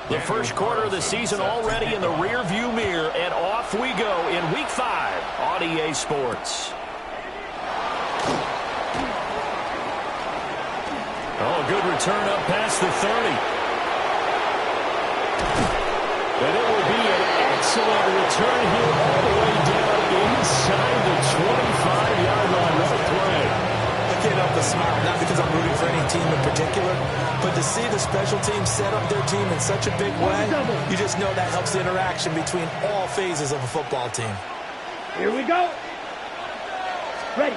The first quarter of the season already in the rear-view mirror, and off we go in Week 5 on EA Sports. Oh, good return up past the 30. And it will be an excellent return here all the way down inside the 25-yard line. What a play. I can't help but smile, not because I'm rooting for any team in particular, but to see the special team set up their team in such a big way, you just know that helps the interaction between all phases of a football team. Here we go. Ready.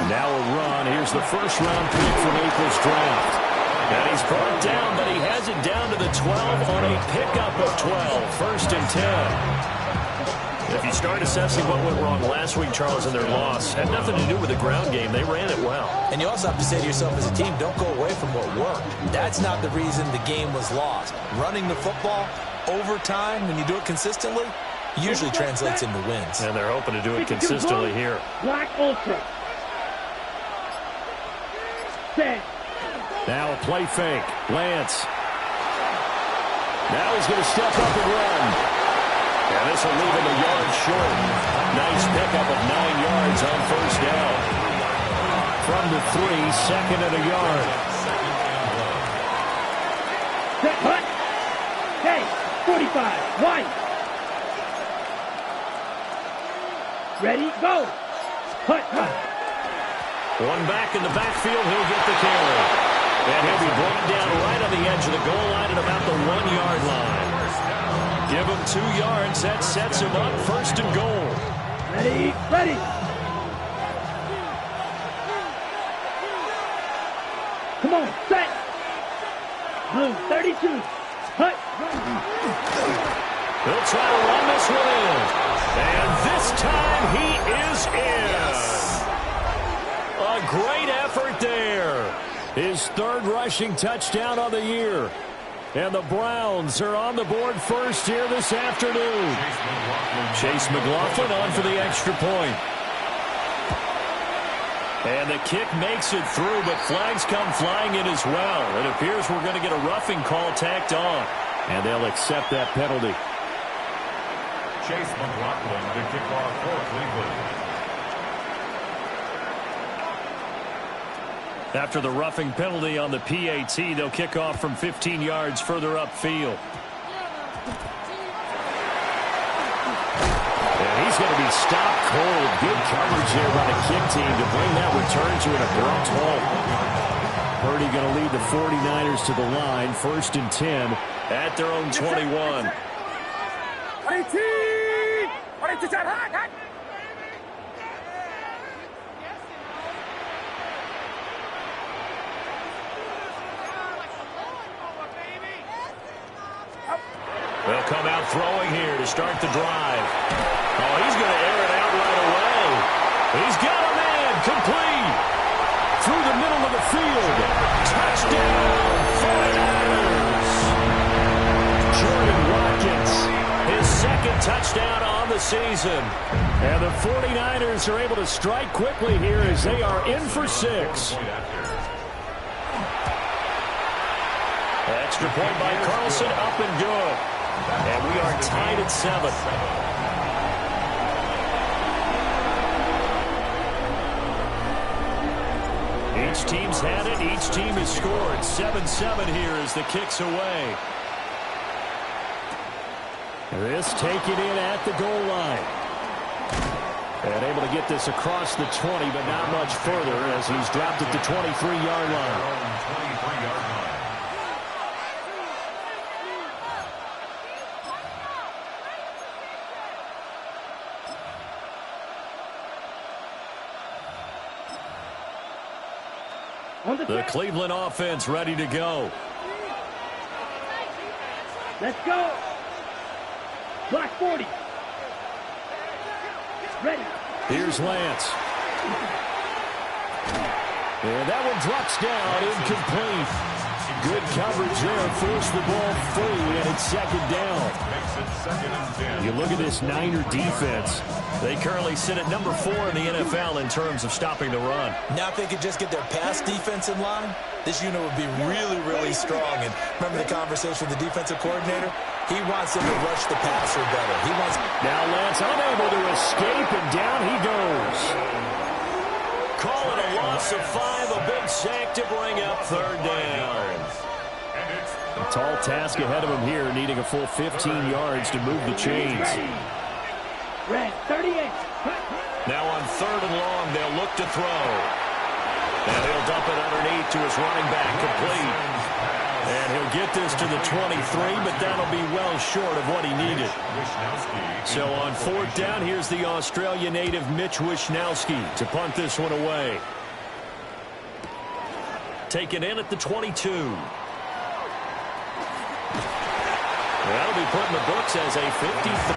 Now a run. Here's the first-round pick from April's draft. And he's brought down, but he has it down to the 12 on a pickup of 12. First and 10. If you start assessing what went wrong last week, Charles, in their loss, had nothing to do with the ground game. They ran it well. And you also have to say to yourself as a team, don't go away from what worked. That's not the reason the game was lost. Running the football over time, when you do it consistently, usually translates into wins. And they're hoping to do it consistently here. Black Ultra. Set. Now a play fake. Lance. Now he's going to step up and run. And this will leave him a yard short. Nice pickup of 9 yards on first down. From the 3, second and a yard. Set, hut. Okay, 45, wide. Ready, go. Hut, hut. One back in the backfield, he'll get the carry. And he'll be brought down right on the edge of the goal line at about the 1-yard line. Give him 2 yards. That sets him up first and goal. Ready, ready. Come on, set. Blue, 32. Hut. He'll try to run this one in. And this time he is in. A great effort there. His 3rd rushing touchdown on the year. And the Browns are on the board first here this afternoon. Chase McLaughlin on for the extra point. And the kick makes it through, but flags come flying in as well. It appears we're going to get a roughing call tacked on. And they'll accept that penalty. Chase McLaughlin, the kickoff for Cleveland. After the roughing penalty on the PAT, they'll kick off from 15 yards further upfield. And he's going to be stopped cold. Good coverage there by the kick team to bring that return to an abrupt halt. Purdy going to lead the 49ers to the line, first and 10 at their own 21. They'll come out throwing here to start the drive. Oh, he's going to air it out right away. He's got a man complete through the middle of the field. Touchdown, 49ers. Jordan Watkins, his 2nd touchdown on the season. And the 49ers are able to strike quickly here as they are in for 6. Extra point by Carlson, up and good. And we are tied at 7. Each team's had it. Each team has scored. 7-7 here as the kick's away. This taken in at the goal line. And able to get this across the 20, but not much further as he's dropped at the 23-yard line. The Cleveland offense ready to go. Let's go. Block 40. Ready. Here's Lance. And that one drops down incomplete. Good coverage there. Forced the ball free, and it's second down. You look at this Niner defense. They currently sit at number 4 in the NFL in terms of stopping the run. Now if they could just get their pass defense in line, this unit would be really, really strong. And remember the conversation with the defensive coordinator? He wants them to rush the passer better. He wants. Now Lance unable to escape, and down he goes. Call it a loss of 5, a big sack to bring up third down. A tall task ahead of him here, needing a full 15 yards to move the chains. Red, 38. Now on third and long, they'll look to throw. And he'll dump it underneath to his running back, complete. And he'll get this to the 23, but that'll be well short of what he needed. So on fourth down, here's the Australia native Mitch Wishnowsky to punt this one away. Taken in at the 22. That'll be put in the books as a 53.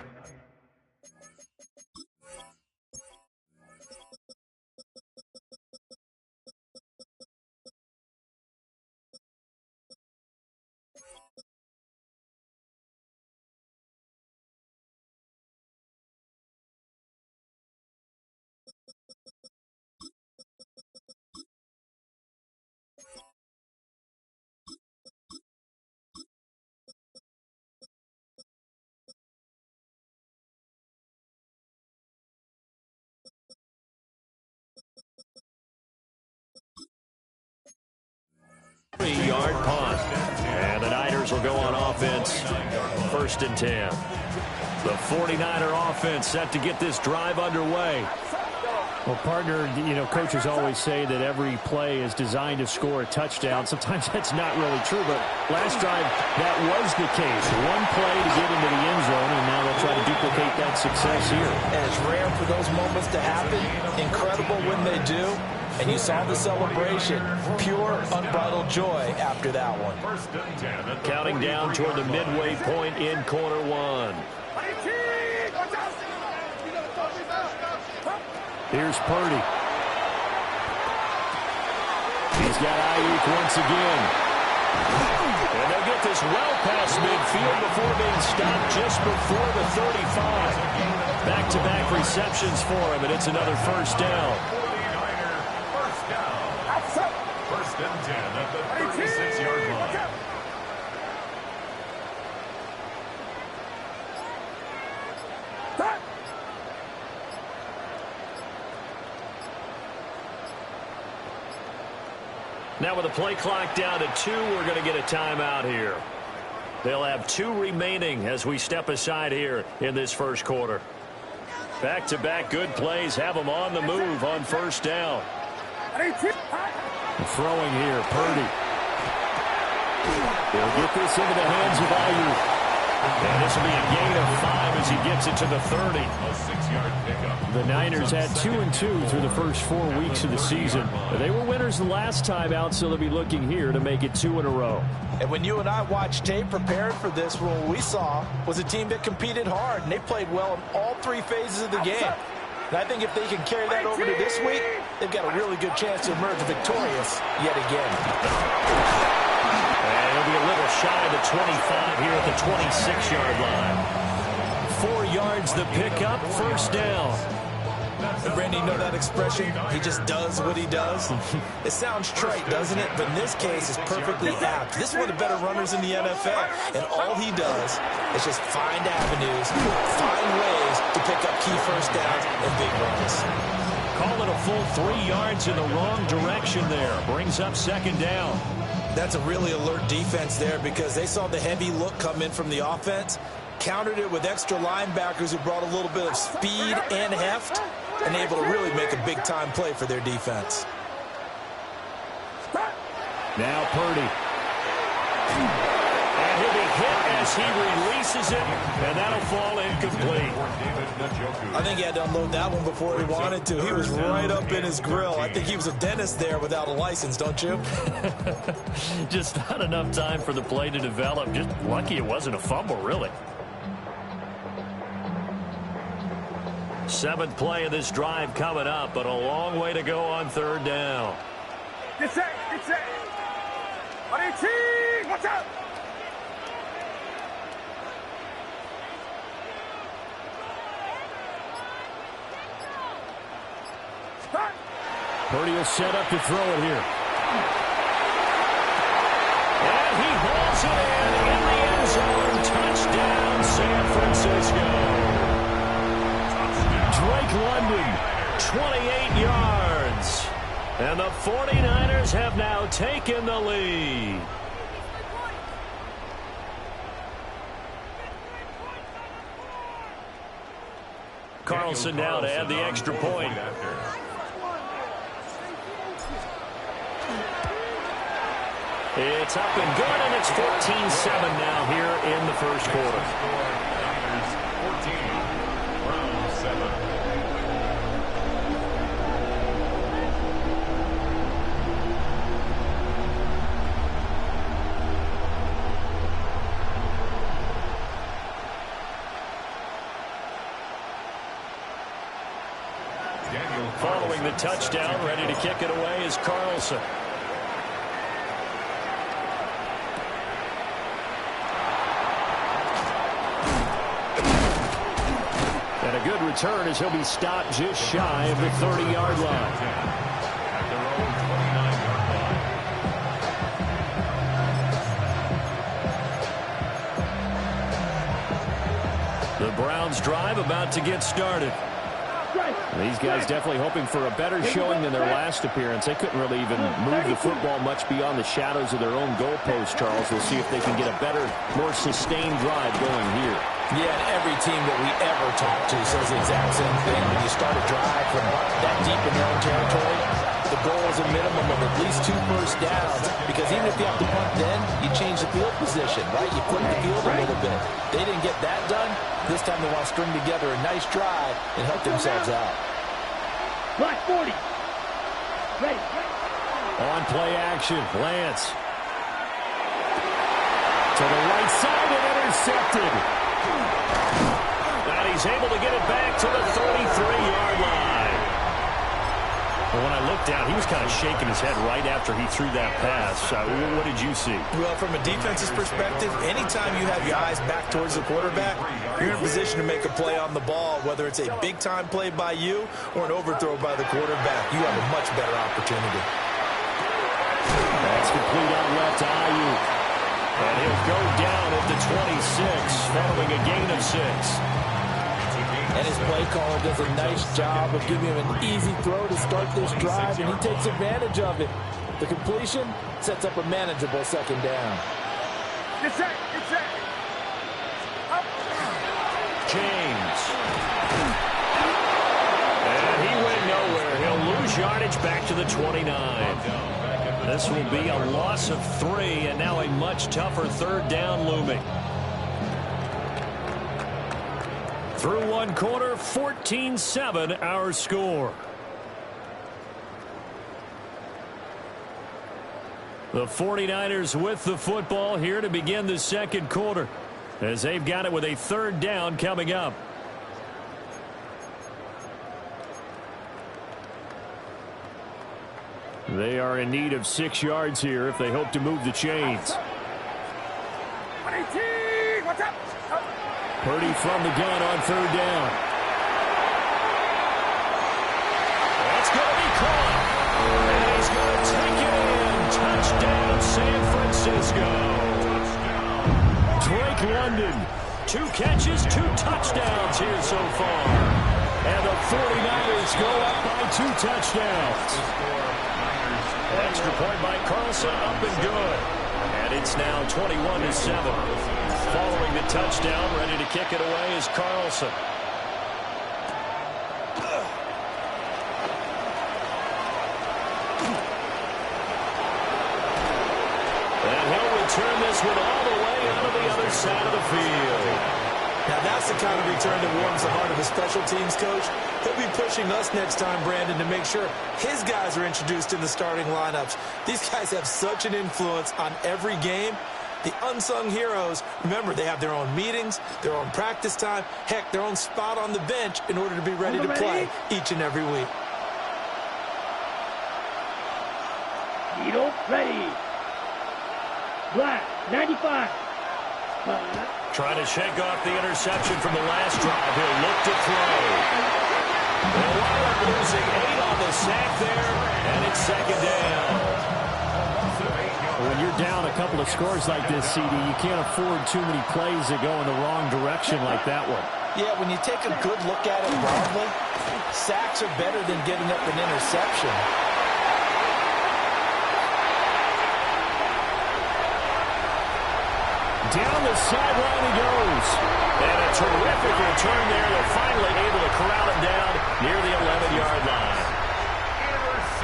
Three-yard punt. And the Niners will go on offense. First and 10. The 49er offense set to get this drive underway. Well, partner, you know, coaches always say that every play is designed to score a touchdown. Sometimes that's not really true, but last drive, that was the case. One play to get into the end zone, and now they'll try to duplicate that success here. And it's rare for those moments to happen. Incredible when they do. And you saw the celebration. Pure, unbridled joy after that one. Counting down toward the midway point in quarter one. Here's Purdy. He's got Ayuk once again. And they'll get this well past midfield before being stopped just before the 35. Back-to-back receptions for him, and it's another first down. First and 10 at the 36-yard line. Now with the play clock down to 2, we're going to get a timeout here. They'll have 2 remaining as we step aside here in this first quarter. Back-to-back good plays have them on the move on first down. Throwing here, Purdy. He'll get this into the hands of Ayuk. And this will be a gain of 5 as he gets it to the 30. A 6-yard pickup. The Niners had 2-2 through the first 4 weeks of the season. They were winners the last time out, so they'll be looking here to make it 2 in a row. And when you and I watched tape prepared for this, what we saw was a team that competed hard, and they played well in all 3 phases of the game. And I think if they can carry that over to this week, they've got a really good chance to emerge victorious yet again. And it'll be a little shy of the 25 here at the 26-yard line. 4 yards the pickup, first down. And Randy, you know that expression? He just does what he does. It sounds trite, doesn't it? But in this case, it's perfectly apt. This is one of the better runners in the NFL. And all he does is just find avenues, find ways to pick up key first downs and big runs. Call it a full 3 yards in the wrong direction there. Brings up second down. That's a really alert defense there because they saw the heavy look come in from the offense, countered it with extra linebackers who brought a little bit of speed and heft, and able to really make a big-time play for their defense. Now Purdy. And he'll be hit as he releases it, and that'll fall incomplete. I think he had to unload that one before he wanted to. He was right up in his grill. I think he was a dentist there without a license, don't you? Just not enough time for the play to develop. Just lucky it wasn't a fumble, really. 7th play of this drive coming up, but a long way to go on third down. Get set, get set. Watch out! Purdy will set up to throw it here. And he hauls it in the end zone. Touchdown, San Francisco. Drake London, 28 yards. And the 49ers have now taken the lead. Carlson now to add the extra point. It's up and good, and it's 14-7 now here in the first quarter. 14, round 7. Following the touchdown, ready to kick it away is Carlson. And a good return as he'll be stopped just shy of the 30-yard line. At their own 29-yard line. The Browns drive about to get started. These guys definitely hoping for a better showing than their last appearance. They couldn't really even move the football much beyond the shadows of their own goalpost, Charles. We'll see if they can get a better, more sustained drive going here. Yeah, and every team that we ever talk to says the exact same thing. When you start a drive from that deep in their own territory, the goal is a minimum of at least 2 first downs, because even if you have to punt then, you change the field position, right? You flip the field a little bit. They didn't get that done. This time they want to string together a nice drive and help themselves out. Black 40. Ready. On play action, Lance. To the right side and intercepted. And he's able to get it back to the 33-yard line. Well, when I looked down, he was kind of shaking his head right after he threw that pass. What did you see? Well, from a defense's perspective, anytime you have your eyes back towards the quarterback, you're in a position to make a play on the ball, whether it's a big-time play by you or an overthrow by the quarterback. You have a much better opportunity. That's complete out left to Ayuk. And he'll go down at the 26, following a gain of 6. And his play caller does a nice job of giving him an easy throw to start this drive, and he takes advantage of it. The completion sets up a manageable second down. Get set. Up. James. And he went nowhere. He'll lose yardage back to the 29. This will be a loss of 3, and now a much tougher third down looming. Through one quarter, 14-7 our score. The 49ers with the football here to begin the second quarter, as they've got it with a third down coming up. They are in need of 6 yards here if they hope to move the chains. 118. What's up? Purdy from the gun on third down. That's going to be caught. And he's going to take it in. Touchdown, San Francisco. Drake London. 2 catches, 2 touchdowns here so far. And the 49ers go up by 2 touchdowns. Extra point by Carlson, up and good. And it's now 21-7. Following the touchdown, ready to kick it away is Carlson. And he'll return this one all the way out of the other side of the field. Now that's the kind of return that warms the heart of a special teams coach. He'll be pushing us next time, Brandon, to make sure his guys are introduced in the starting lineups. These guys have such an influence on every game. The unsung heroes, remember, they have their own meetings, their own practice time, heck, their own spot on the bench in order to be ready to play each and every week. Needle ready. Black, 95. Trying to shake off the interception from the last drive. He'll look to throw. They'll wind up losing 8 on the sack there, and it's second down. When you're down a couple of scores like this, CD, you can't afford too many plays that go in the wrong direction like that one. Yeah, when you take a good look at it broadly, sacks are better than giving up an interception. Down the sideline he goes. And a terrific return there. They're finally able to corral him down near the 11-yard line.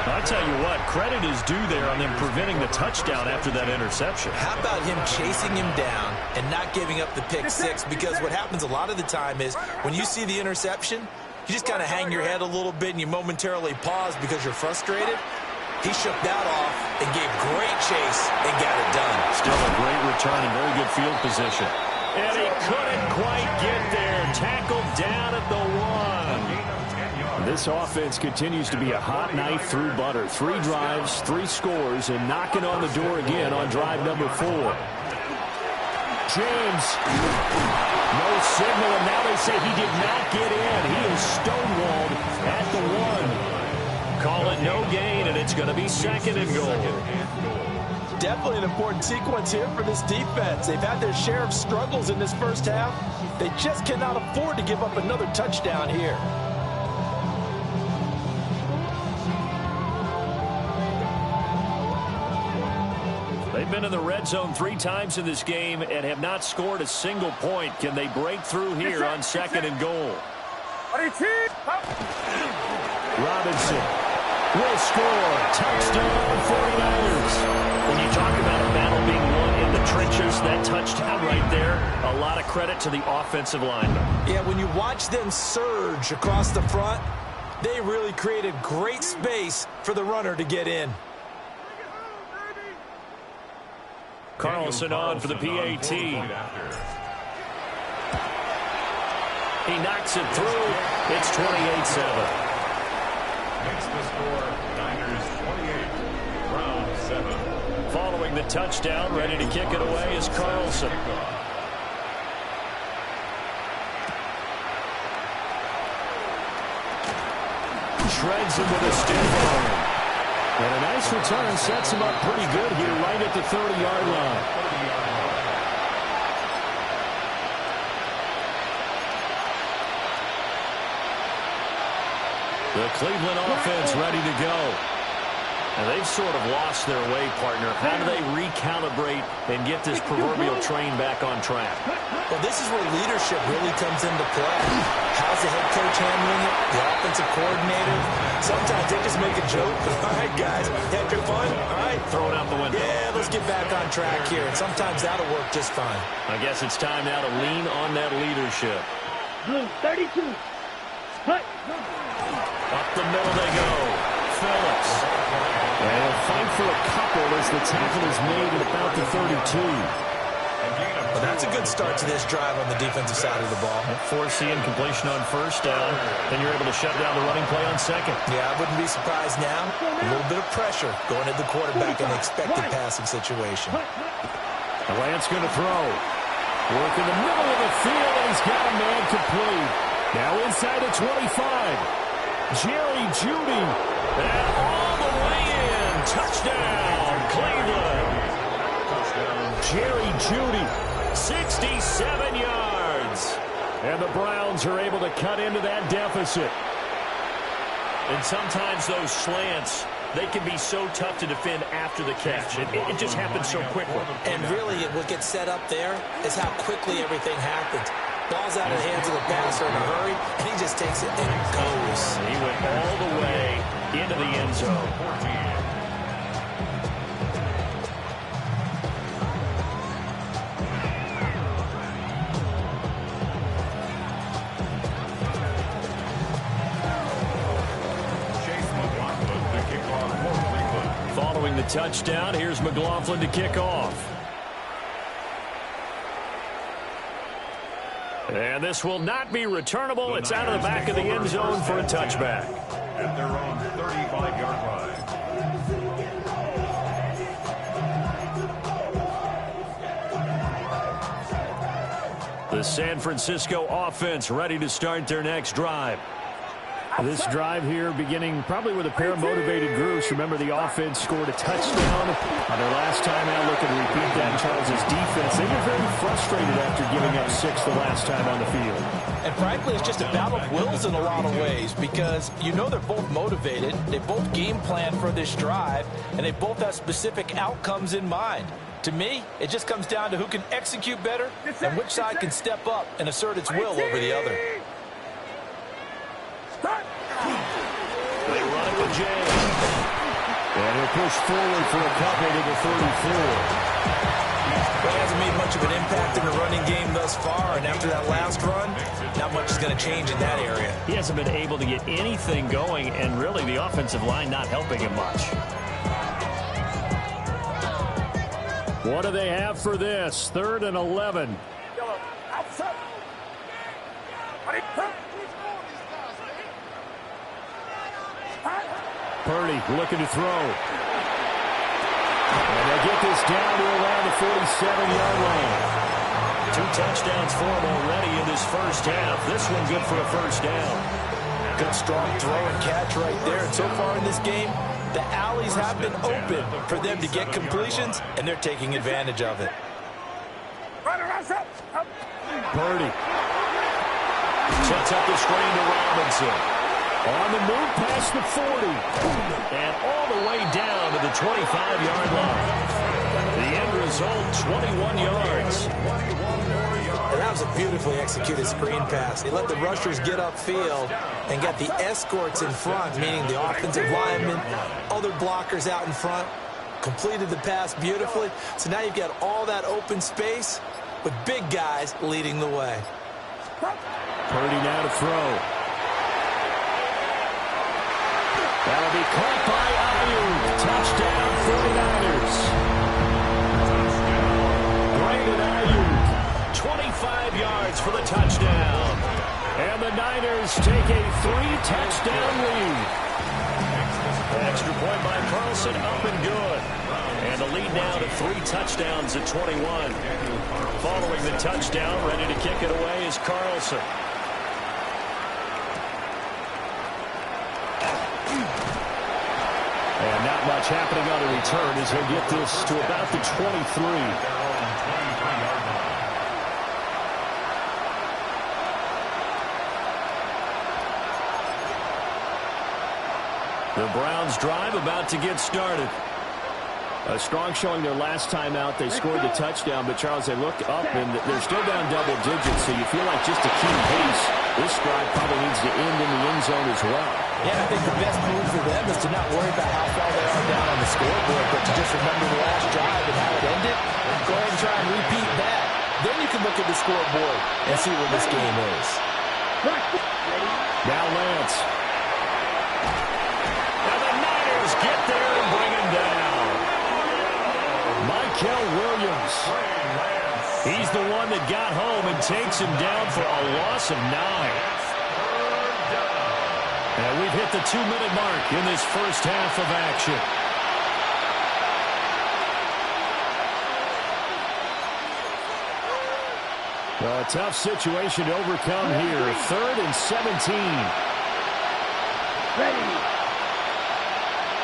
I'll tell you what, credit is due there on them preventing the touchdown after that interception. How about him chasing him down and not giving up the pick six? Because what happens a lot of the time is when you see the interception, you just kind of hang your head a little bit and you momentarily pause because you're frustrated. He shook that off and gave great chase and got it done. Still a great return and very good field position. And he couldn't quite get there. Tackled down at the 1. This offense continues to be a hot knife through butter. 3 drives, 3 scores, and knocking on the door again on drive number 4. James. No signal, and now they say he did not get in. He is stonewalled at the 1. Call it no gain, and it's going to be second and goal. Definitely an important sequence here for this defense. They've had their share of struggles in this first half. They just cannot afford to give up another touchdown here. They've been in the red zone 3 times in this game and have not scored a single point. Can they break through here on second and goal? Robinson will score. Touchdown, 49ers. When you talk about a battle being won in the trenches, that touchdown right there, a lot of credit to the offensive linemen. Yeah, when you watch them surge across the front, they really created great space for the runner to get in. Carlson on for the PAT. He knocks it through. It's 28-7. Makes the score Niners 28, round 7. Following the touchdown, ready to kick it away is Carlson. Shreds him with a stiff. And a nice return sets him up pretty good here right at the 30-yard line. The Cleveland offense ready to go. And they've sort of lost their way, partner. How do they recalibrate and get this proverbial train back on track? Well, this is where leadership really comes into play. How's the head coach handling it? The offensive coordinator? Sometimes they just make a joke. All right, guys, had your fun? All right. Throw it out the window. Yeah, let's get back on track here. And sometimes that'll work just fine. I guess it's time now to lean on that leadership. Blue, 32. Hut. Up the middle they go. Phillips. And a fight for a couple as the tackle is made at about the 32. Well, that's a good start to this drive on the defensive side of the ball. Force the incompletion on first down. Then you're able to shut down the running play on second. Yeah, I wouldn't be surprised now. A little bit of pressure going at the quarterback in the expected passing situation. The Lance going to throw. Work in the middle of the field, and he's got a man complete. Now inside the 25. Jerry Jeudy. And all the way in. Touchdown, Cleveland. Jerry Jeudy. 67 yards. And the Browns are able to cut into that deficit. And sometimes those slants, they can be so tough to defend after the catch. It just happens so quickly. And really, what gets set up there is how quickly everything happens. Ball's out of the hands of the passer in a hurry, and he just takes it and goes. He went all the way into the end zone. Following the touchdown, here's McLaughlin to kick off. And this will not be returnable. It's out of the back of the end zone for a touchback. At their own 35-yard line. The San Francisco offense ready to start their next drive. This drive here beginning probably with a pair of motivated groups. Remember, the offense scored a touchdown on their last time out. Looking to repeat that in Charles' defense. They were very frustrated after giving up 6 the last time on the field. And frankly, it's just a battle of wills in a lot of ways because you know they're both motivated. They both game plan for this drive, and they both have specific outcomes in mind. To me, it just comes down to who can execute better and which side can step up and assert its will over the other. They run it with James. And he'll push forward for a couple to the 34. But he hasn't made much of an impact in the running game thus far, and after that last run, not much is going to change in that area. He hasn't been able to get anything going, and really the offensive line not helping him much. What do they have for this? 3rd and 11. Purdy looking to throw. And they get this down to around the 47-yard line. 2 touchdowns for him already in this first half. This one good for a first down. Good strong throw and catch right there. And so far in this game, the alleys have been open for them to get completions, and they're taking advantage of it. Purdy Sets up the screen to Robinson. on the move past the 40. And all the way down to the 25-yard line. The end result, 21 yards. That was a beautifully executed screen pass. He let the rushers get upfield and got the escorts in front, meaning the offensive linemen, other blockers out in front, completed the pass beautifully. So now you've got all that open space with big guys leading the way. Purdy now to throw. That'll be caught by Ayuk. Touchdown 49ers. Brandon Ayuk. 25 yards for the touchdown. And the Niners take a 3-touchdown lead. Extra point by Carlson, up and good. And the lead now to 3 touchdowns at 21. Following the touchdown, ready to kick it away is Carlson. And not much happening on the return as he'll get this to about the 23. The Browns drive about to get started. A strong showing their last time out. They scored the touchdown, but Charles, they look up and they're still down double digits, so you feel like just to keep pace, this drive probably needs to end in the end zone as well. Yeah, I think the best move for them is to not worry about how far they are down on the scoreboard, but to just remember the last drive and how it ended. Go ahead and try and repeat that. Then you can look at the scoreboard and see where this game is. Now Lance. And the Niners get there and bring him down. Michael Williams. He's the one that got home and takes him down for a loss of 9. And we've hit the 2-minute mark in this first half of action. A tough situation to overcome here. 3rd and 17. Ready.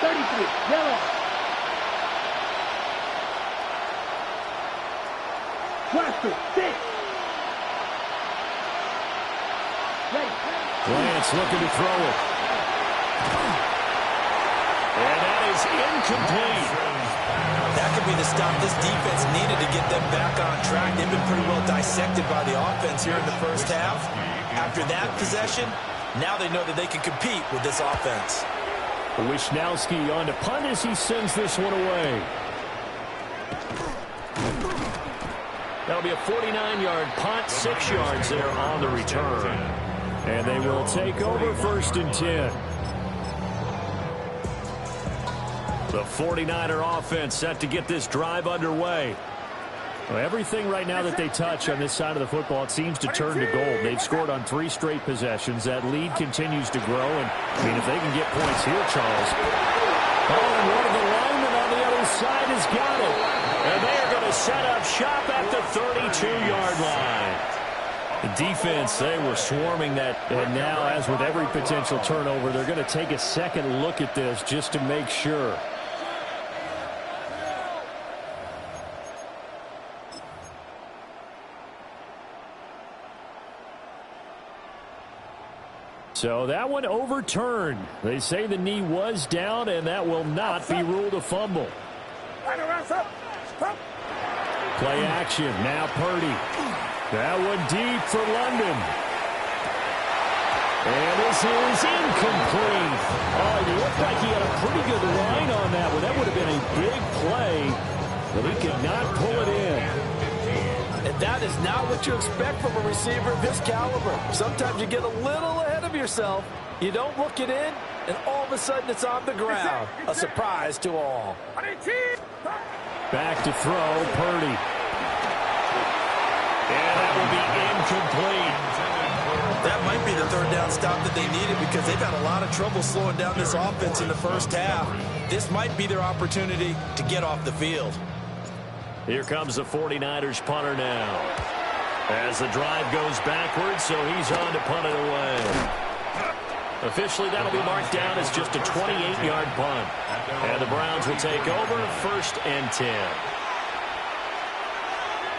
33. Yellow. Cluster. 6. Ready. Lance looking to throw it. And that is incomplete. That could be the stop this defense needed to get them back on track. They've been pretty well dissected by the offense here in the first half. After that possession, now they know that they can compete with this offense. Wishnowski on to punt as he sends this one away. That'll be a 49-yard punt, 6 yards there on the return. And they will take over 1st and 10. The 49er offense set to get this drive underway. Well, everything right now that they touch on this side of the football, it seems to turn to gold. They've scored on 3 straight possessions. That lead continues to grow. And, I mean, if they can get points here, Charles. Oh, and one of the linemen on the other side has got it. And they are going to set up shop at the 32-yard line. The defense, they were swarming that. And now, as with every potential turnover, they're going to take a second look at this just to make sure. So that one overturned. They say the knee was down, and that will not be ruled a fumble. Play action. Now Purdy. That one deep for London. And this is incomplete. Oh, he looked like he had a pretty good line on that one. That would have been a big play, but he could not pull it in. And that is not what you expect from a receiver of his caliber. Sometimes you get a little ahead of yourself. You don't look it in, and all of a sudden it's on the ground. A surprise to all. Back to throw, Purdy. And that will be incomplete. That might be the third down stop that they needed because they've had a lot of trouble slowing down this offense in the first half. This might be their opportunity to get off the field. Here comes the 49ers punter now. As the drive goes backwards, so he's on to punt it away. Officially, that'll be marked down as just a 28-yard punt. And the Browns will take over 1st and 10.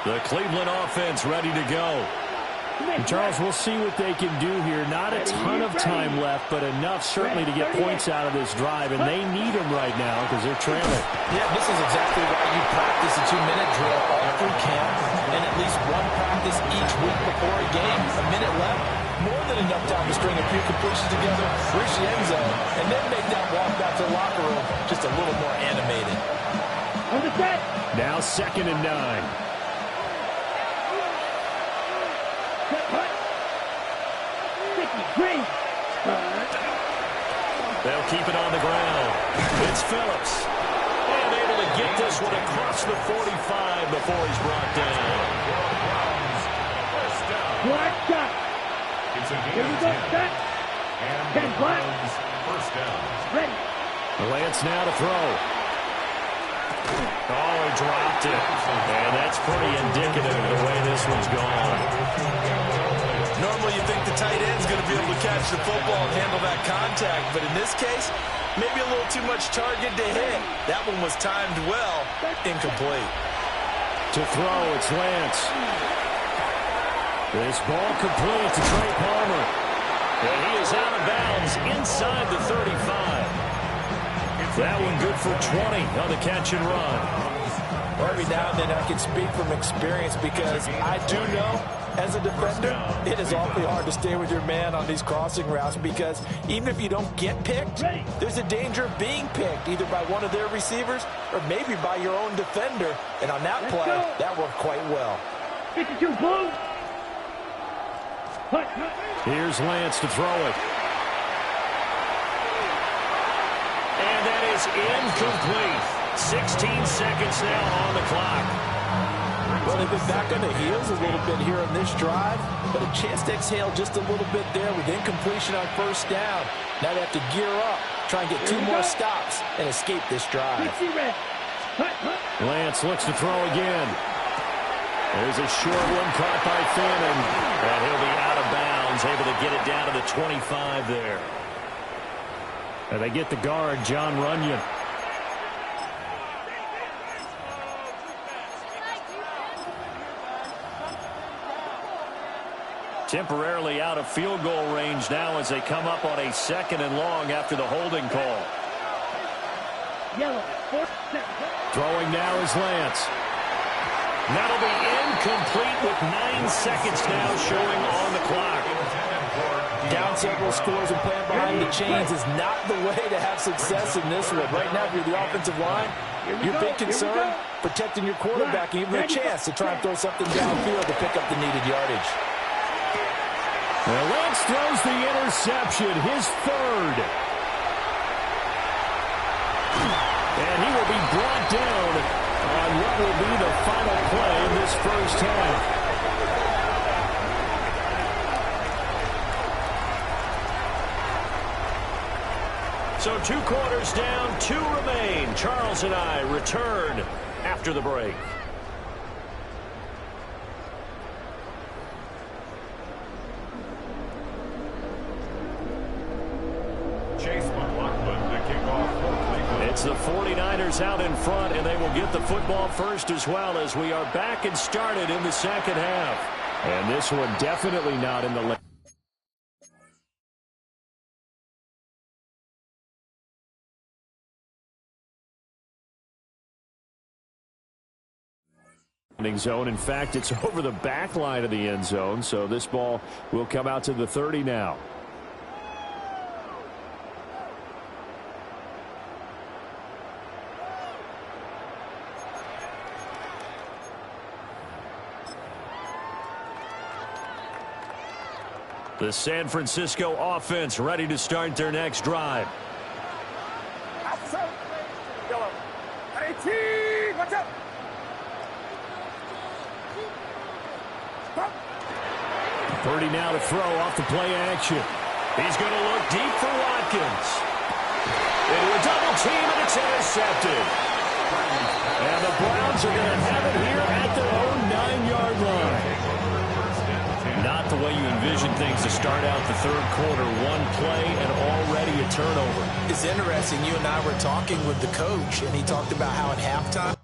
The Cleveland offense ready to go. And Charles, we'll see what they can do here. Not a ton of time left, but enough certainly to get points out of this drive, and they need them right now because they're trailing. Yeah, this is exactly why you practice a 2-minute drill all through camp and at least one practice each week before a game. A minute left, more than enough time to string a few completions together, reach the end zone, and then make that walk back to the locker room just a little more animated. Now 2nd and 9. They'll keep it on the ground. It's Phillips. And able to get this one across the 45 before he's brought down. Black shot. It's a Here we go, set. And first down. Ready. Lance now to throw. Oh, he dropped it. And that's pretty indicative of the way this one's gone. Normally you think the tight end's going to be able to catch the football and handle that contact, but in this case, maybe a little too much target to hit. That one was timed well, incomplete. To throw, it's Lance. This ball complete to Trey Palmer. And he is out of bounds inside the 35. That one good for 20 on the catch and run. Every now and then I can speak from experience because I do know, as a defender, it is awfully hard to stay with your man on these crossing routes because even if you don't get picked, there's a danger of being picked either by one of their receivers or maybe by your own defender. And on that play, that worked quite well. 52 blue. Here's Lance to throw it. And that is incomplete. 16 seconds now on the clock. Well, they've been back on the heels a little bit here on this drive, but a chance to exhale just a little bit there with incompletion on first down. Now they have to gear up, try and get 2 more stops, and escape this drive. Lance looks to throw again. There's a short one caught by Fannin. And he'll be out of bounds, able to get it down to the 25 there. And they get the guard, John Runyon. Temporarily out of field goal range now as they come up on a 2nd and long after the holding call. Yellow. Throwing now is Lance. That'll be incomplete with 9 seconds now showing on the clock. Down several scores and playing behind the chains is not the way to have success in this one. Right now, if you're the offensive line, your big concern, protecting your quarterback and giving him a chance to try and throw something downfield to pick up the needed yardage. Well, Lance throws the interception, his 3rd. And he will be brought down on what will be the final play in this first half. So 2 quarters down, 2 remain. Charles and I return after the break. It's the 49ers out in front, and they will get the football first as well as we are back and started in the second half. And this one definitely not in the lane. Zone. In fact, it's over the back line of the end zone, so this ball will come out to the 30 now. The San Francisco offense ready to start their next drive. Yellow. 18. Watch out. 30 now to throw off the play action. He's going to look deep for Watkins. Into a double team, and it's intercepted. And the Browns are going to have it here at their own 9-yard line. Not the way you envision things to start out the third quarter. One play and already a turnover. It's interesting. You and I were talking with the coach, and he talked about how at halftime,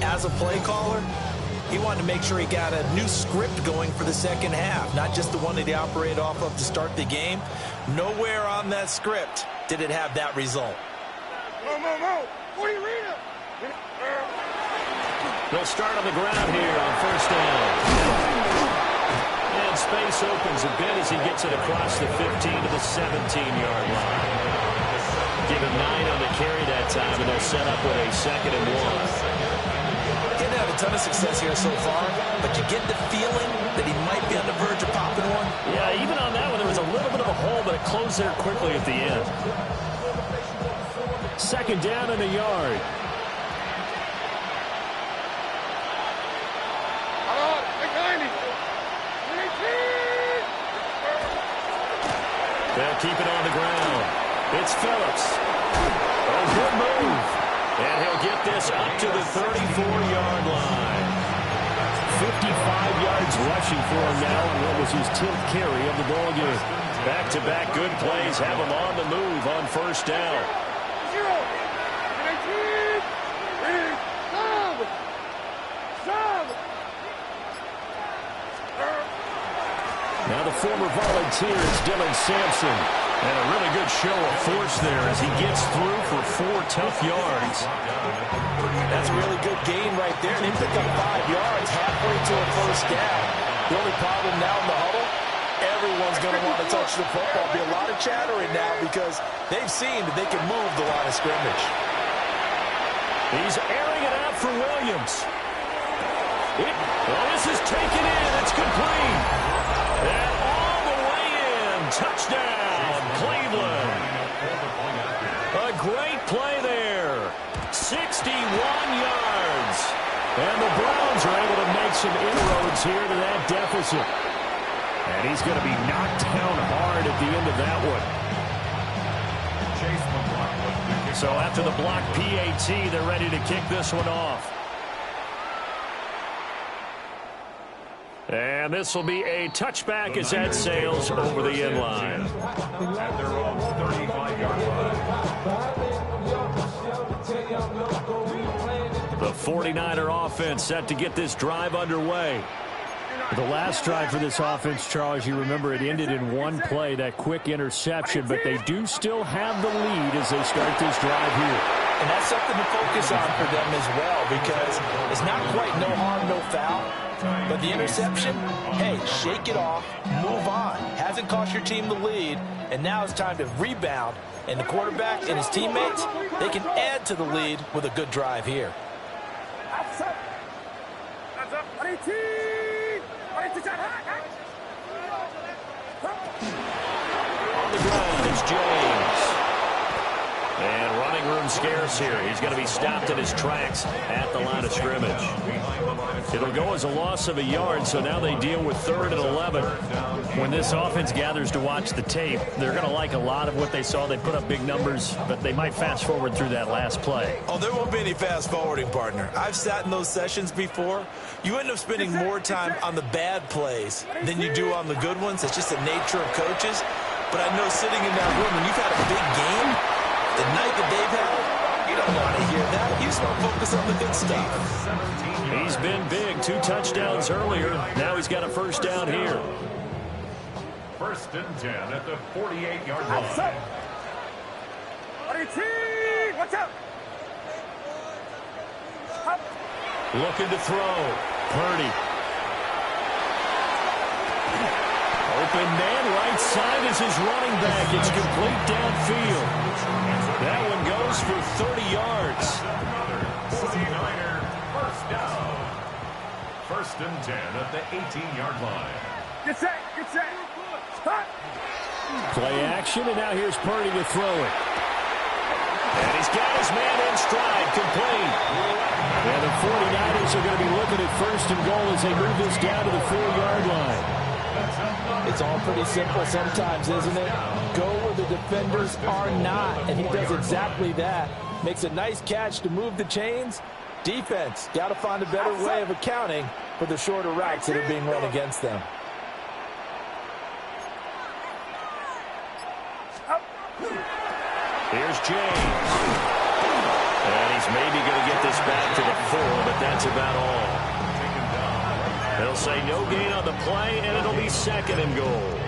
as a play caller, he wanted to make sure he got a new script going for the second half, not just the one that he operated off of to start the game. Nowhere on that script did it have that result. What do you read it? They'll start on the ground here on first down. And space opens a bit as he gets it across the 15 to the 17-yard line. Give him 9 on the carry that time, and they'll set up with a 2nd and 1. Didn't have a ton of success here so far, but you get the feeling that he might be on the verge of popping one. Yeah, even on that one, there was a little bit of a hole, but it closed there quickly at the end. 2nd down and a yard. They'll keep it on the ground. It's Phillips. Oh, good move. And he'll get this up to the 34-yard line. 55 yards rushing for him now on what was his 10th carry of the ball game. Back-to-back good plays have him on the move on first down. 0. 19. Now the former volunteer is Dylan Sampson. And a really good show of force there as he gets through for 4 tough yards. That's a really good gain right there. They pick up 5 yards halfway to a first down. The only problem now in the huddle, everyone's going to want to touch the football. There'll be a lot of chattering now because they've seen that they can move the line of scrimmage. He's airing it out for Williams. This is taken in. It's complete. And all the way in. Touchdown, Cleveland. A great play there. 61 yards. And the Browns are able to make some inroads here to that deficit. And he's going to be knocked down hard at the end of that one. So after the block PAT, they're ready to kick this one off. And this will be a touchback as that sails over the end line. At their own 35-yard line. The 49er offense set to get this drive underway. The last drive for this offense, Charles, you remember it ended in one play, that quick interception, but they do still have the lead as they start this drive here. And that's something to focus on for them as well, because it's not quite no harm, no foul. But the interception, hey, shake it off, move on. Hasn't cost your team the lead, and now it's time to rebound. And the quarterback and his teammates, they can add to the lead with a good drive here. On the ground, it's James. And running room scarce here. He's going to be stopped in his tracks at the line of scrimmage. It'll go as a loss of a yard, so now they deal with 3rd and 11. When this offense gathers to watch the tape, they're going to like a lot of what they saw. They put up big numbers, but they might fast forward through that last play. Oh, there won't be any fast forwarding, partner. I've sat in those sessions before. You end up spending more time on the bad plays than you do on the good ones. It's just the nature of coaches. But I know sitting in that room, when you've had a big game, the night that they've had, you don't want to hear that. You just want to focus on the good stuff. He's been big. 2 touchdowns earlier. Now he's got a first down here. 1st and 10 at the 48-yard line. Watch out! Looking to throw. Purdy. Open man, right side is his running back. It's complete downfield. That one goes for 30 yards. 49er, first down. 1st and 10 at the 18-yard line. Get set! Get set! Hot! Play action, and now here's Purdy to throw it. And he's got his man in stride, complete. And the 49ers are going to be looking at 1st and goal as they move this down to the 4-yard line. It's all pretty simple sometimes, isn't it? Go where the defenders are not, and he does exactly that. Makes a nice catch to move the chains. Defense, got to find a better way of accounting for the shorter routes that are being run against them. Here's James. And he's maybe going to get this back to the 4, but that's about all. They'll say no gain on the play, and it'll be 2nd and goal.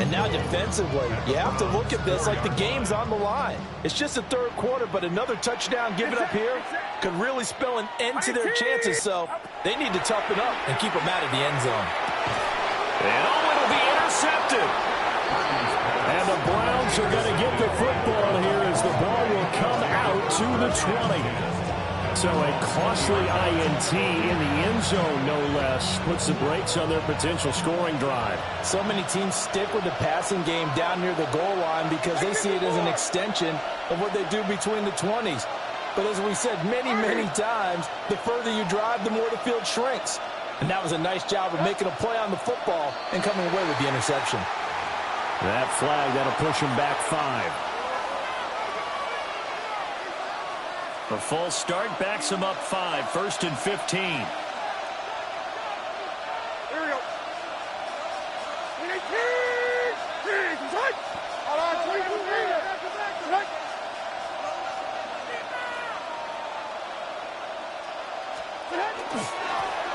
And now defensively, you have to look at this like the game's on the line. It's just the 3rd quarter, but another touchdown given up here could really spell an end to their chances, so they need to toughen up and keep them out of the end zone. And it'll be intercepted. And the Browns are going to get the football here as the ball will come out to the 20. So a costly INT in the end zone, no less, puts the brakes on their potential scoring drive. So many teams stick with the passing game down near the goal line because they see it as an extension of what they do between the 20s. But as we said many, many times, the further you drive, the more the field shrinks. And that was a nice job of making a play on the football and coming away with the interception. That flag, that'll push him back 5. A false start backs him up 5. 1st and 15. Here we go.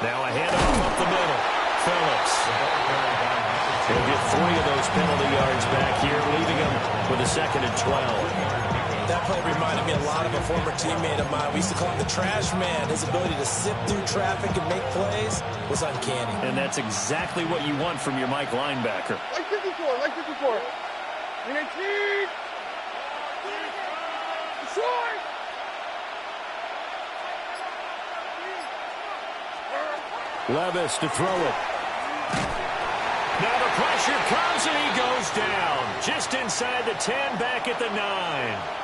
Now a handoff up the middle. Phillips. He'll get 3 of those penalty yards back here, leaving him with a 2nd and 12. That play reminded me a lot of a former teammate of mine. We used to call him the trash man. His ability to sift through traffic and make plays was uncanny. And that's exactly what you want from your Mike linebacker. Like 54, like 54. 19. Short. Levis to throw it. Now the pressure comes and he goes down. Just inside the 10, back at the 9.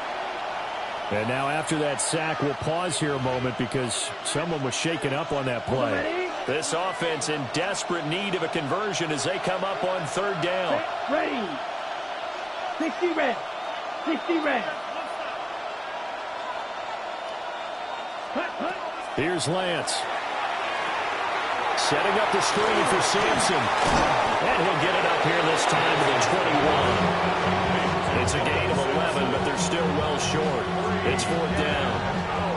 And now after that sack, we'll pause here a moment because someone was shaken up on that play. This offense in desperate need of a conversion as they come up on 3rd down. Ready. 60 red. 60 red. Here's Lance. Setting up the screen for Sampson. And he'll get it up here this time to the 21. It's a gain of 11, but they're still well short. It's 4th down.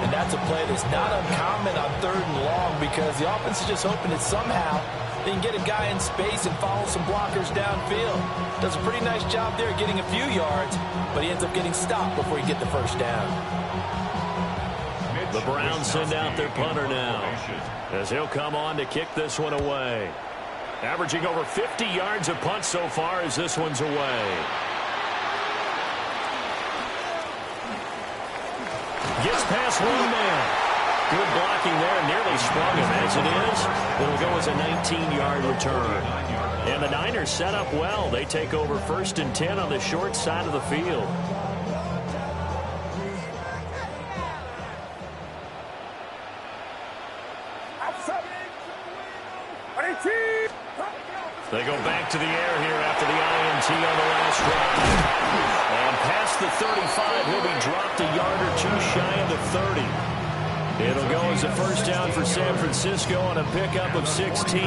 And And that's a play that's not uncommon on 3rd and long because the offense is just hoping that somehow they can get a guy in space and follow some blockers downfield. Does a pretty nice job there getting a few yards, but he ends up getting stopped before he gets the first down. The Browns send out their punter now, as he'll come on to kick this one away. Averaging over 50 yards a punt so far as this one's away. Gets past one man. Good blocking there, nearly sprung him. As it is, it'll go as a 19-yard return. And the Niners set up well. They take over 1st and 10 on the short side of the field. They go back to the air here after the INT on the last drive. And past the 35, he'll be dropped a yard or two shy of the 30. It'll go as a first down for San Francisco on a pickup of 16.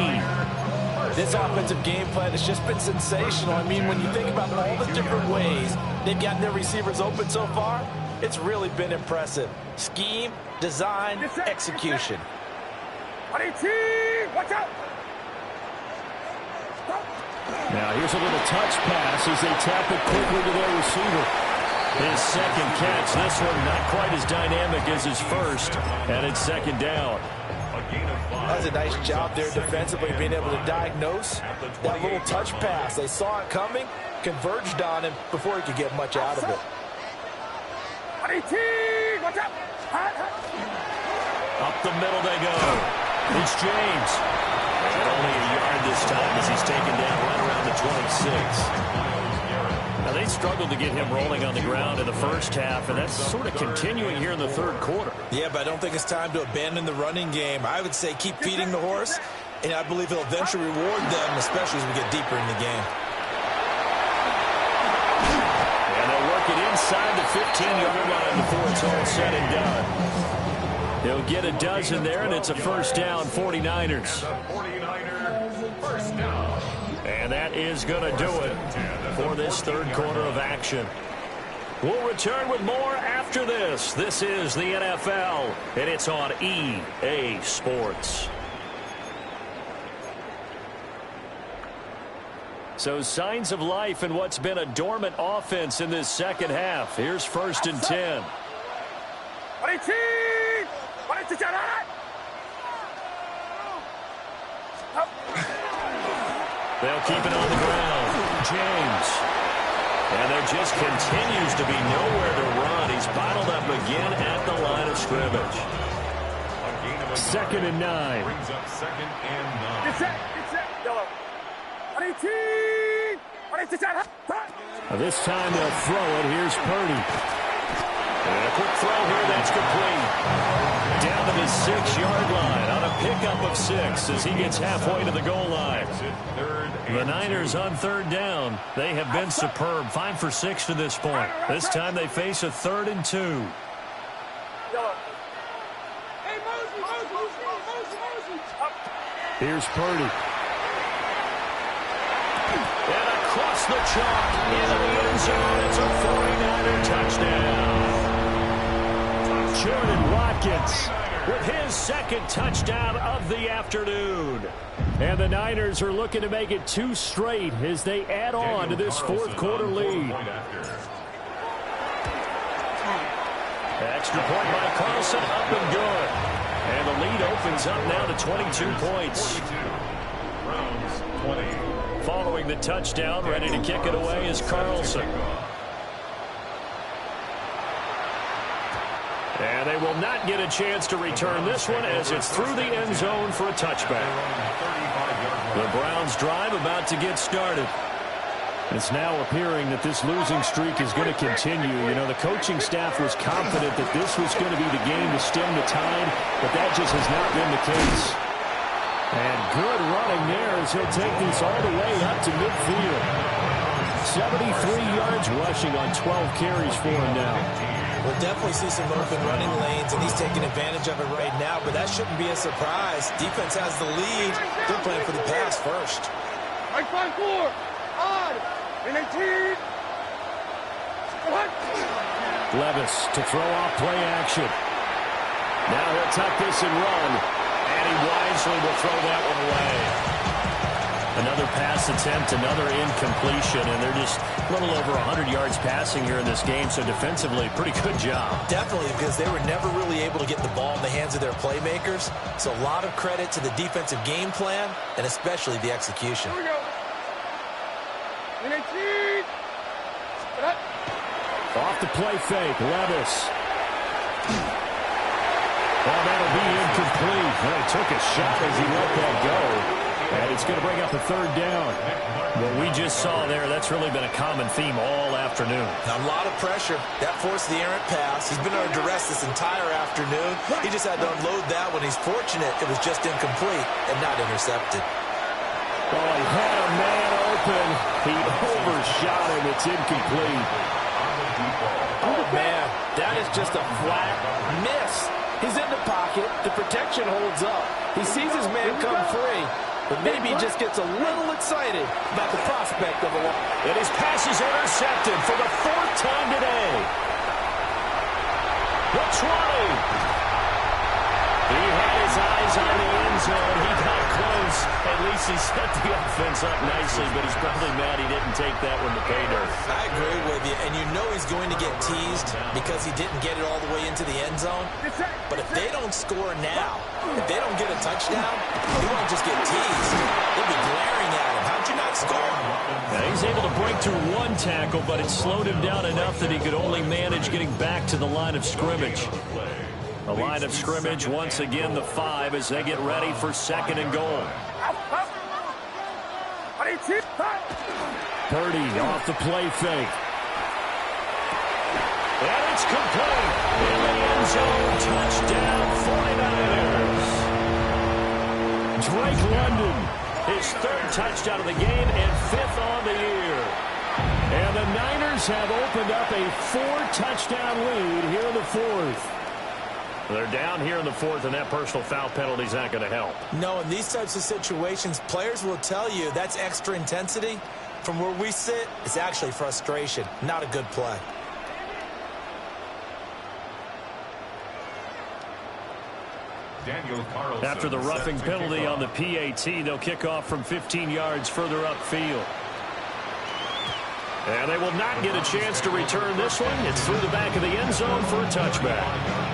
This offensive game plan has just been sensational. I mean, when you think about all the different ways they've gotten their receivers open so far, it's really been impressive. Scheme, design, execution. Watch out! Now here's a little touch pass as they tap it quickly to their receiver. His second catch, this one not quite as dynamic as his first, and it's 2nd down. That's a nice job there defensively, being able to diagnose that little touch pass. They saw it coming, converged on him before he could get much out of it. Watch out! Up the middle they go. It's James. And only a yard this time as he's taken down right around the 26. Now, they struggled to get him rolling on the ground in the first half, and that's sort of continuing here in the 3rd quarter. Yeah, but I don't think it's time to abandon the running game. I would say keep feeding the horse, and I believe he'll eventually reward them, especially as we get deeper in the game. And they'll work it inside the 15-yard line before it's all said and done. They'll get a dozen there, and it's a first down, 49ers. And that is going to do it for this 3rd quarter of action. We'll return with more after this. This is the NFL, and it's on EA Sports. So signs of life in what's been a dormant offense in this second half. Here's 1st and 10. They'll keep it on the ground. James. And there just continues to be nowhere to run. He's bottled up again at the line of scrimmage. 2nd and 9. Brings up 2nd and 9. Get set, yellow. This time they'll throw it. Here's Purdy. And a quick throw here, that's complete. Down to the 6-yard line on a pickup of 6 as he gets halfway to the goal line. The Niners on 3rd down. They have been superb. 5 for 6 to this point. This time they face a 3rd and 2. Here's Purdy. And across the chalk into the end zone. It's a 49er touchdown. Jordan Watkins with his 2nd touchdown of the afternoon. And the Niners are looking to make it 2 straight as they add on to this 4th quarter lead. Extra point by Carlson, up and good. And the lead opens up now to 22 points. Following the touchdown, ready to kick it away is Carlson. And they will not get a chance to return this one as it's through the end zone for a touchback. The Browns drive about to get started. It's now appearing that this losing streak is going to continue. You know, the coaching staff was confident that this was going to be the game to stem the tide, but that just has not been the case. And good running there as he'll take this all the way up to midfield. 73 yards rushing on 12 carries for him now. We'll definitely see some open running lanes, and he's taking advantage of it right now, but that shouldn't be a surprise. Defense has the lead. They're playing for the pass first. Right front 4. On. And then 10. Levis to throw off play action. Now he'll tuck this and run. And he wisely will throw that one away. Another pass attempt, another incompletion, and they're just a little over 100 yards passing here in this game, so defensively, pretty good job. Definitely, because they were never really able to get the ball in the hands of their playmakers, so a lot of credit to the defensive game plan, and especially the execution. Here we go. Off the play fake, Levis. Well, that'll be incomplete. Well, he took a shot as he let that go. And it's going to bring up a third down. What we just saw there, that's really been a common theme all afternoon. Now, a lot of pressure. That forced the errant pass. He's been under duress this entire afternoon. He just had to unload that when he's fortunate it was just incomplete and not intercepted. Oh, he had a man open. He overshot him. It's incomplete. Oh, man, that is just a flat miss. He's in the pocket. The protection holds up. He sees his man come free, but maybe he just gets a little excited about the prospect of a walk. And his pass is intercepted for the fourth time today. The 20. He had his eyes on the end zone. He got close. At least he set the offense up nicely, but he's probably mad he didn't take that one to pay dirt. I agree with you, and you know he's going to get teased because he didn't get it all the way into the end zone. But if they don't score now, if they don't get a touchdown, he won't just get teased. They'll be glaring at him. How'd you not score? Now, he's able to break through one tackle, but it slowed him down enough that he could only manage getting back to the line of scrimmage. The line of scrimmage, once again, the 5 as they get ready for second and goal. Purdy off the play fake. And it's complete. In the end zone, touchdown 49ers. Drake London, his third touchdown of the game and 5th on the year. And the Niners have opened up a 4-touchdown lead here in the 4th. They're down here in the 4th, and that personal foul penalty is not going to help. No, in these types of situations, players will tell you that's extra intensity. From where we sit, it's actually frustration, not a good play. After the roughing penalty on the PAT, they'll kick off from 15 yards further upfield. And they will not get a chance to return this one. It's through the back of the end zone for a touchback.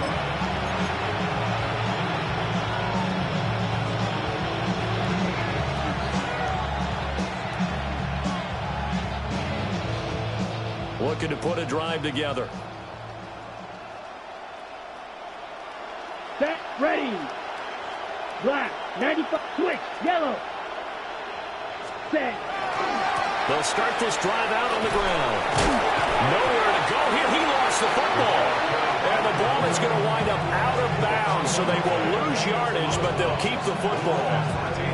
Looking to put a drive together. Set, ready. Black, 95, switch, yellow. Set. They'll start this drive out on the ground. Nowhere to go here. He lost the football. And the ball is going to wind up out of bounds, so they will lose yardage, but they'll keep the football.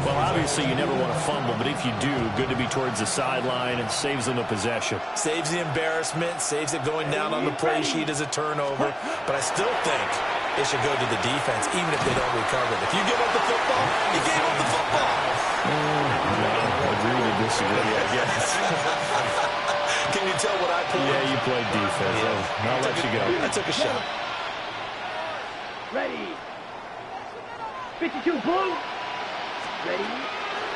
Well, obviously, you never want to fumble, but if you do, good to be towards the sideline and saves them a possession. Saves the embarrassment, saves it going down on the play sheet as a turnover. But I still think it should go to the defense, even if they don't recover it. If you give up the football, you gave up the football. Agree to disagree, I guess. Can you tell what I played? Yeah, you played defense. Yeah. I'll let you go. I took a shot. Ready. 52, boom. Ready.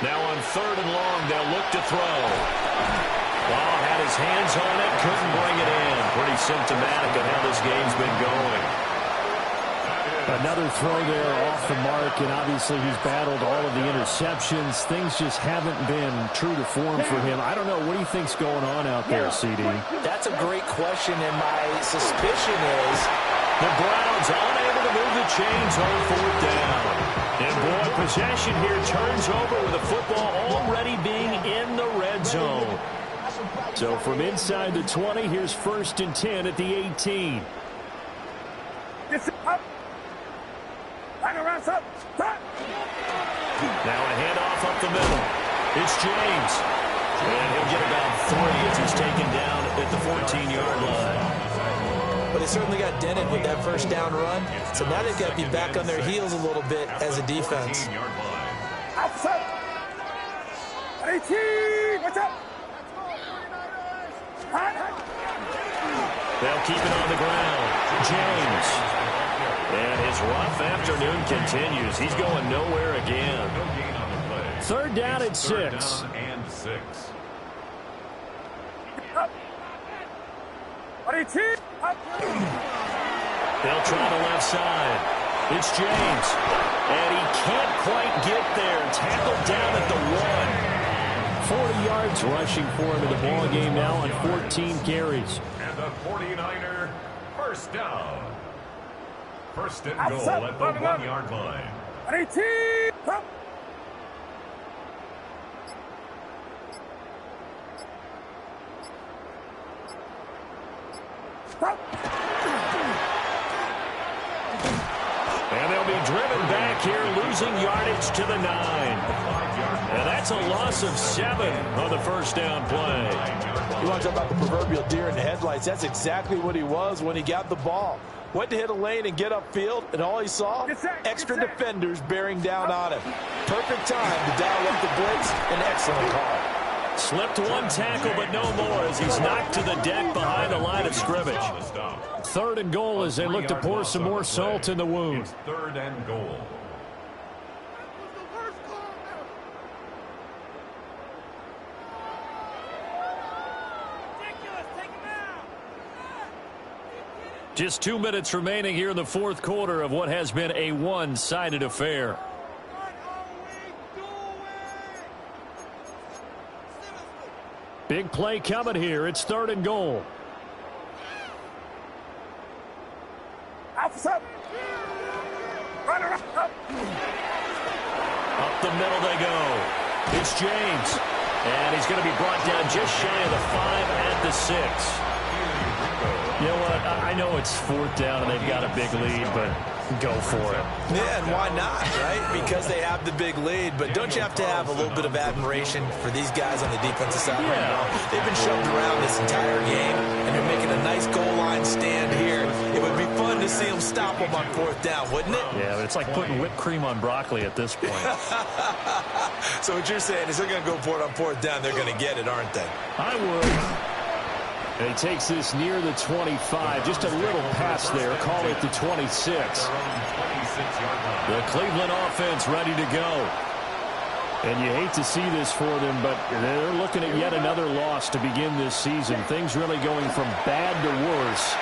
Now on 3rd and long, they'll look to throw. Ball had his hands on it, couldn't bring it in. Pretty symptomatic of how this game's been going. Another throw there off the mark, and obviously he's battled all of the interceptions. Things just haven't been true to form for him. I don't know. What do you think's going on out there, CD? That's a great question, and my suspicion is the Browns unable to move the chains on 4th down. And boy, possession here turns over with the football already being in the red zone. So from inside the 20, here's 1st and 10 at the 18. Now a handoff up the middle. It's James. And he'll get about 3 as he's taken down at the 14-yard line. But they certainly got dented with that first down run. So now they've got to be back on their heels a little bit as a defense. Outside. 18, what's up? They'll keep it on the ground. James. And his rough afternoon continues. He's going nowhere again. No gain on the play. Third down and 6. Third down and 6. They'll try the left side. It's James. And he can't quite get there. Tackled down at the 1. 40 yards rushing for him in the ball game now on 14 carries. And the 49er first down. First and goal at the 1-yard line. And they'll be driven back here, losing yardage to the 9. And that's a loss of 7 on the first down play. You want to talk about the proverbial deer in the headlights? That's exactly what he was when he got the ball. Went to hit a lane and get upfield, and all he saw, extra defenders bearing down on him. Perfect time to dial up the blitz. An excellent call. Slipped one tackle, but no more as he's knocked to the deck behind the line of scrimmage. Third and goal as they look to pour some more salt in the wound. It's third and goal. Just 2 minutes remaining here in the fourth quarter of what has been a one-sided affair. Big play coming here. It's third and goal. Up the middle they go. It's James. And he's going to be brought down just shy of the 5 at the 6. You know what? I know it's fourth down and they've got a big lead, but go for it. Yeah, and why not, right? Because they have the big lead. But don't you have to have a little bit of admiration for these guys on the defensive side right now? They've been shoved around this entire game, and they're making a nice goal line stand here. It would be fun to see them stop them on fourth down, wouldn't it? Yeah, but it's like putting whipped cream on broccoli at this point. So what you're saying is they're going to go for it on fourth down. They're going to get it, aren't they? I would. And he takes this near the 25. Just a little pass there. Call it the 26. The Cleveland offense ready to go. And you hate to see this for them, but they're looking at yet another loss to begin this season. Things really going from bad to worse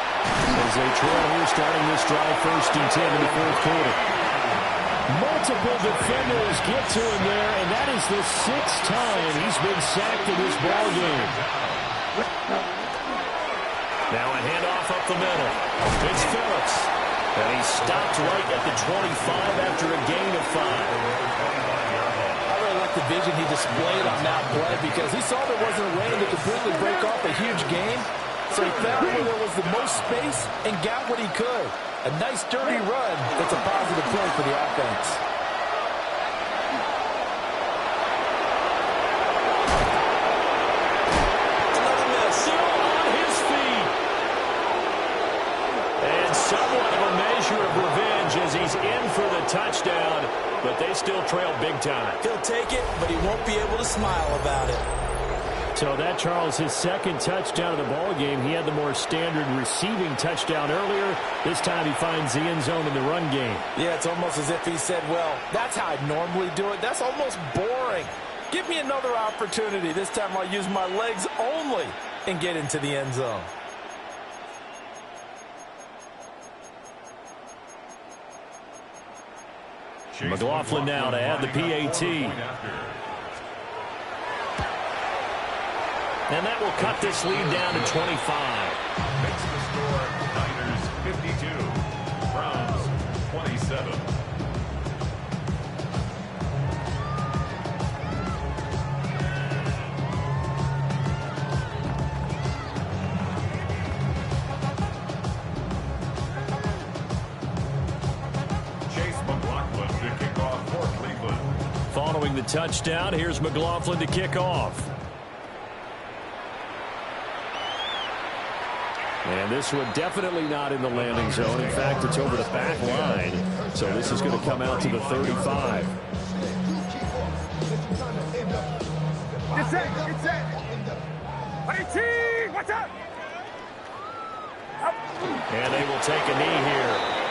as they trail here starting this drive first and 10 in the fourth quarter. Multiple defenders get to him there, and that is the 6th time he's been sacked in this ball game. Now a handoff up the middle. It's Phillips. And he stopped right at the 25 after a gain of 5. I really like the vision he displayed on that play because he saw there wasn't a way to completely break off a huge gain. So he found where there was the most space and got what he could. A nice dirty run. That's a positive play for the offense. Somewhat of a measure of revenge as he's in for the touchdown, but they still trail big time. He'll take it, but he won't be able to smile about it. So that, Charles, his second touchdown of the ball game. He had the more standard receiving touchdown earlier. This time he finds the end zone in the run game. Yeah, it's almost as if he said, well, that's how I normally do it. That's almost boring. Give me another opportunity. This time I'll use my legs only and get into the end zone. McLaughlin now to add the PAT. And that will cut this lead down to 25. Makes the score Niners 52, Browns 27. Following the touchdown, here's McLaughlin to kick off. And this one definitely not in the landing zone. In fact, it's over the back line. So this is going to come out to the 35. Get set. What's up? And they will take a knee here.